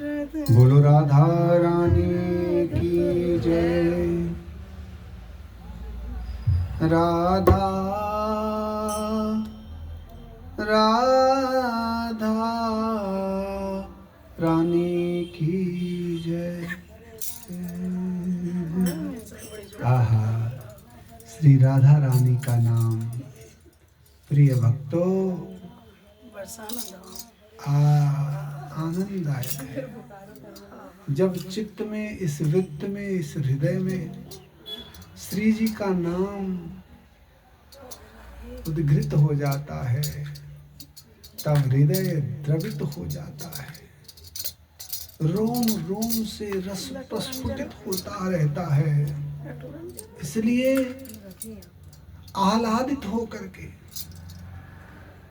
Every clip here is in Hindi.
बोलो राधा रानी की जय। राधा राधा रानी की जय। आहा, श्री राधा रानी का नाम प्रिय भक्तों आनंददायक है। जब चित्त में, इस वृत्त में, इस हृदय में श्री जी का नाम उद्घृत हो जाता है, तब हृदय द्रवित हो जाता है, रोम रोम से रस प्रस्फुटित होता रहता है। इसलिए आह्लादित होकर के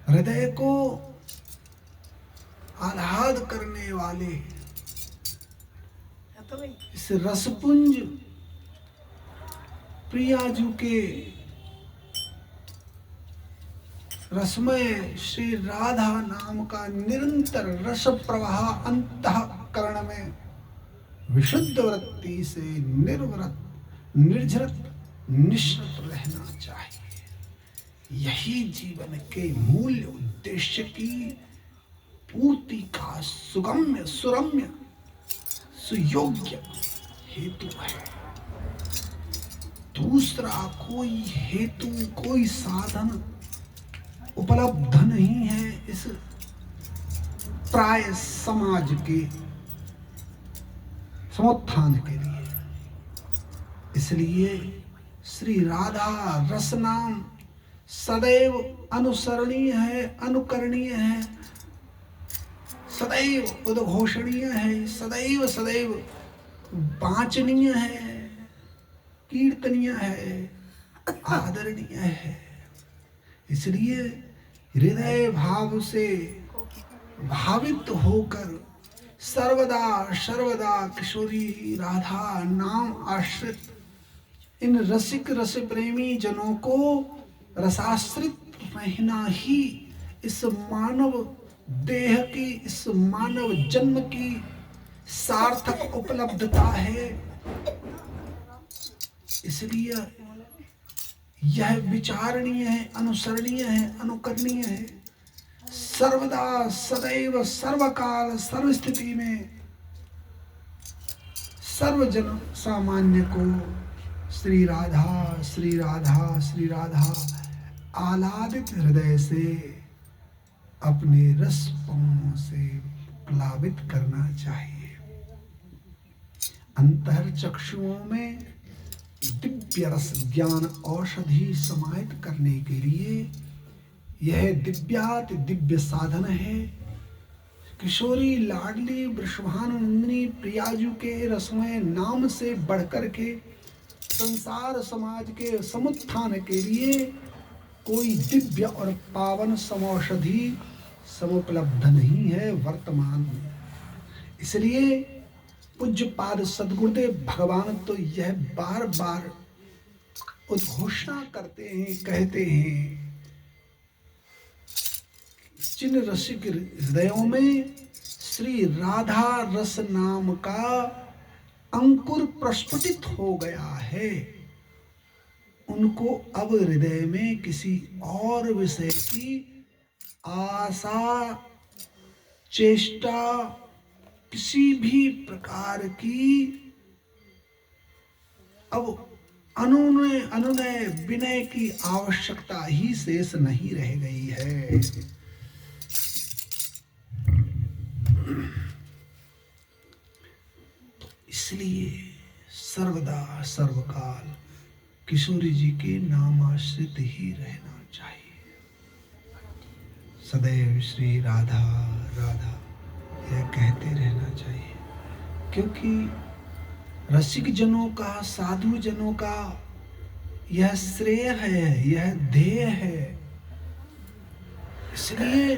हृदय को आह्लाद करने वाले इस रसपुंज प्रियाजू के रसमय श्री राधा नाम का निरंतर रस प्रवाह अंतःकरण में विशुद्ध वृत्ति से निर्वृत, निर्झरत, निश्चत रहना चाहिए। यही जीवन के मूल उद्देश्य की पूर्ति का सुगम्य, सुरम्य, सुयोग्य हेतु है। दूसरा कोई हेतु, कोई साधन उपलब्ध नहीं है इस प्राय समाज के समुत्थान के लिए। इसलिए श्री राधा रस नाम सदैव अनुसरणीय है, अनुकरणीय है, सदैव उद्घोषणीय है, सदैव सदैव वांछनीय है, कीर्तनीय है, आदरणीय है। इसलिए हृदय भाव से भावित होकर सर्वदा सर्वदा किशोरी राधा नाम आश्रित इन रसिक रस प्रेमी जनों को रसाश्रित रहना ही इस मानव देह की, इस मानव जन्म की सार्थक उपलब्धता है। इसलिए यह विचारणीय है, अनुसरणीय है, अनुकरणीय है। सर्वदा सदैव सर्वकाल सर्वस्थिति में सर्वजन सामान्य को श्री राधा श्री राधा श्री राधा आह्लादित हृदय से अपने रसपयों से प्लावित करना चाहिए। अंतः चक्षुओं में दिव्य रस ज्ञान औषधि समाहित करने के लिए यह दिव्याति दिव्य साधन है। किशोरी लाडली वृषभानुनंदिनी प्रियाजू के रसमय नाम से बढ़कर के संसार समाज के समुत्थान के लिए कोई दिव्य और पावन समौषधि समुपलब्ध नहीं है वर्तमान में। इसलिए पूज्य पाद सद्गुरुदेव भगवान तो यह बार बार उद्घोषणा करते हैं, कहते हैं, जिन रसिक हृदयों में श्री राधा रस नाम का अंकुर प्रस्फुटित हो गया है, उनको अब हृदय में किसी और विषय की आशा, चेष्टा, किसी भी प्रकार की अब अनुनय विनय की आवश्यकता ही शेष नहीं रह गई है। इसलिए सर्वदा सर्वकाल किशोरी जी के नामाश्रित ही रहना चाहिए। सदैव श्री राधा राधा यह कहते रहना चाहिए, क्योंकि रसिक जनों का, साधु जनों का यह श्रेय है, यह ध्येय है। इसलिए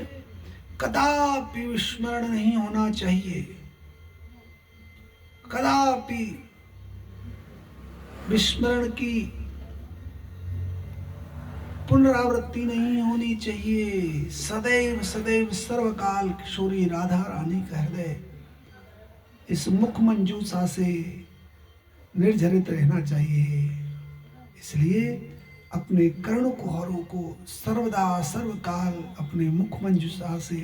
कदापि विस्मरण नहीं होना चाहिए, कदापि विस्मरण की पुनरावृत्ति नहीं होनी चाहिए। सदैव सदैव सर्वकाल किशोरी राधा रानी का हृदय इस मुख मंजूषा से निर्झरित रहना चाहिए। इसलिए अपने कर्ण कुहरों को सर्वदा सर्वकाल अपने मुख मंजूषा से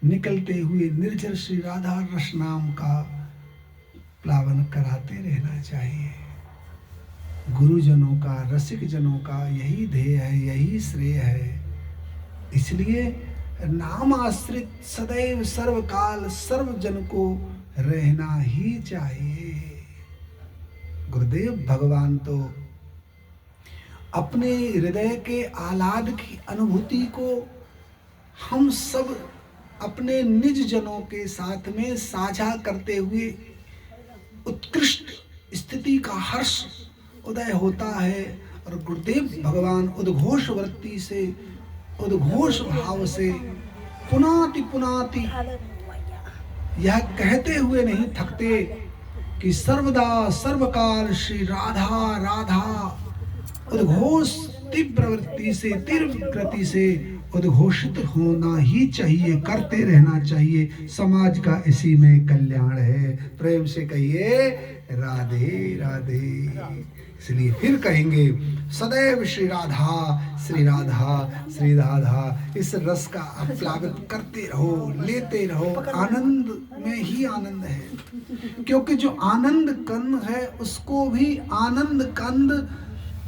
निकलते हुए निर्झर श्री राधा रस नाम का प्लावन कराते रहना चाहिए। गुरुजनों का, रसिक जनों का यही ध्येय है, यही श्रेय है। इसलिए नाम आश्रित सदैव सर्वकाल सर्वजन को रहना ही चाहिए। गुरुदेव भगवान तो अपने हृदय के आह्लाद की अनुभूति को हम सब अपने निज जनों के साथ में साझा करते हुए उत्कृष्ट स्थिति का हर्ष उदय होता है। और गुरुदेव भगवान उद्घोष वृत्ति से, उद्घोष भाव से पुनाति पुनाति यह कहते हुए नहीं थकते कि सर्वदा सर्वकाल श्री राधा राधा उद्घोष तीव्र वृत्ति से, तीव्र गति से उद्घोषित होना ही चाहिए, करते रहना चाहिए। समाज का इसी में कल्याण है। प्रेम से कहिए राधे राधे। इसलिए फिर कहेंगे सदैव श्री राधा श्री राधा श्री राधा। इस रस का आप्लावित करते रहो, लेते रहो। आनंद में ही आनंद है, क्योंकि जो आनंद कंद है उसको भी आनंद कंद,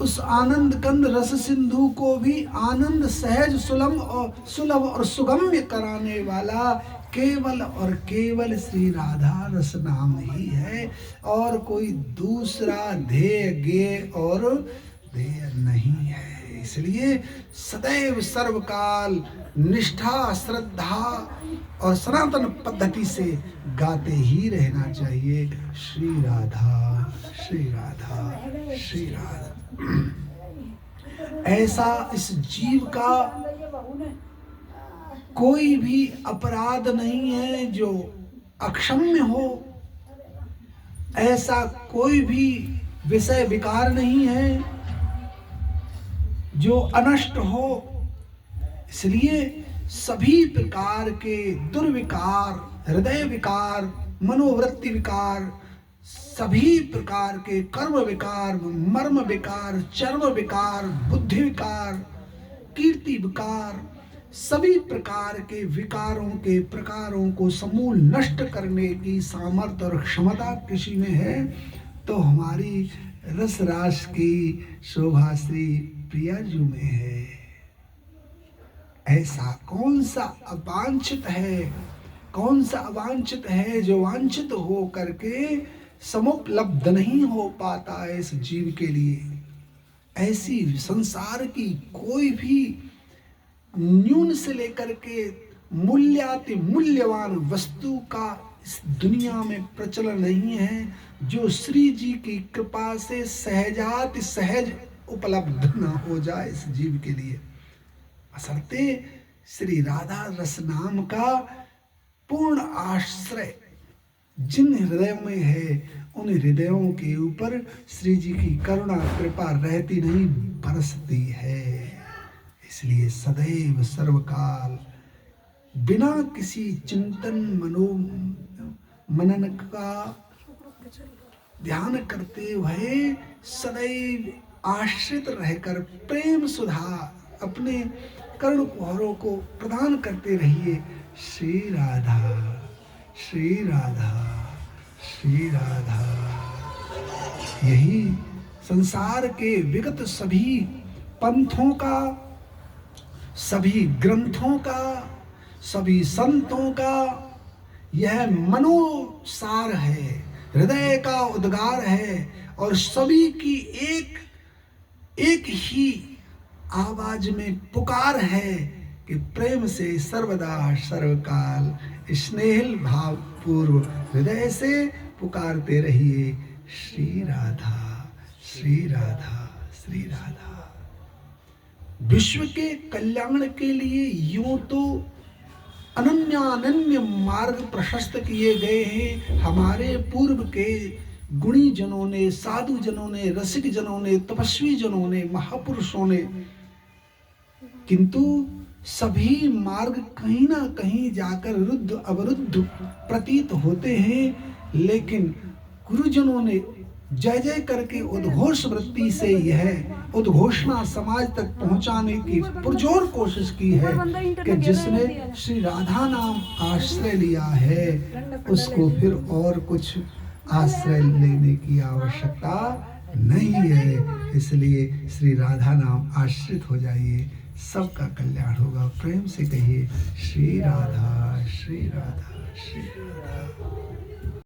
उस आनंद कंद रस सिंधु को भी आनंद सहज सुलभ और सुगम्य कराने वाला केवल और केवल श्री राधा रस नाम ही है, और कोई दूसरा ध्येय गेय और ध्येय नहीं है। इसलिए सदैव सर्वकाल निष्ठा, श्रद्धा और सनातन पद्धति से गाते ही रहना चाहिए श्री राधा श्री राधा श्री राधा। ऐसा इस जीव का कोई भी अपराध नहीं है जो अक्षम्य हो, ऐसा कोई भी विषय विकार नहीं है जो अनष्ट हो। इसलिए सभी प्रकार के दुर्विकार, हृदय विकार, मनोवृत्ति विकार, सभी प्रकार के कर्म विकार, मर्म विकार, चर्म विकार, बुद्धि विकार, कीर्ति विकार, सभी प्रकार के विकारों के प्रकारों को समूल नष्ट करने की सामर्थ्य और क्षमता किसी में है तो हमारी रस रास की शोभा श्री प्रिया जी में है। ऐसा कौन सा अवांछित है, कौन सा अवांछित है जो वांछित हो करके समुपलब्ध नहीं हो पाता है इस जीव के लिए। ऐसी संसार की कोई भी न्यून से लेकर के मूल्याति मूल्यवान वस्तु का इस दुनिया में प्रचलन नहीं है जो श्री जी की कृपा से सहजाति सहज उपलब्ध न हो जाए इस जीव के लिए। बशर्ते श्री राधा रस नाम का पूर्ण आश्रय जिन हृदयों में है उन हृदयों के ऊपर श्री जी की करुणा कृपा रहती नहीं, बरसती है। इसलिए सदैव सर्वकाल बिना किसी चिंतन मनन का ध्यान करते हुए सदैव आश्रित रहकर प्रेम सुधा अपने करुण कुहरों को प्रदान करते रहिए। श्री राधा श्री राधा श्री राधा। यही संसार के विगत सभी पंथों का, सभी ग्रंथों का, सभी संतों का यह मनोसार है, हृदय का उद्गार है और सभी की एक ही आवाज में पुकार है कि प्रेम से सर्वदा सर्वकाल स्नेहिल भाव पूर्व हृदय से पुकारते रहिए श्री राधा श्री राधा श्री राधा। विश्व के कल्याण के लिए यूं तो अनन्य मार्ग प्रशस्त किए गए हैं हमारे पूर्व के गुणी जनों ने, साधु जनों ने, रसिक जनों ने, तपस्वी जनों ने, महापुरुषों ने, किंतु सभी मार्ग कहीं ना कहीं जाकर रुद्ध अवरुद्ध प्रतीत होते हैं। लेकिन गुरुजनों ने जय जय करके उद्घोष वृत्ति से यह उद्घोषणा समाज तक पहुंचाने की पुरजोर कोशिश की है कि जिसने श्री राधा नाम आश्रय लिया है उसको फिर और कुछ आश्रय लेने की आवश्यकता नहीं है। इसलिए श्री राधा नाम आश्रित हो जाइए, सबका कल्याण होगा। प्रेम से कहिए श्री राधा श्री राधा श्री राधा।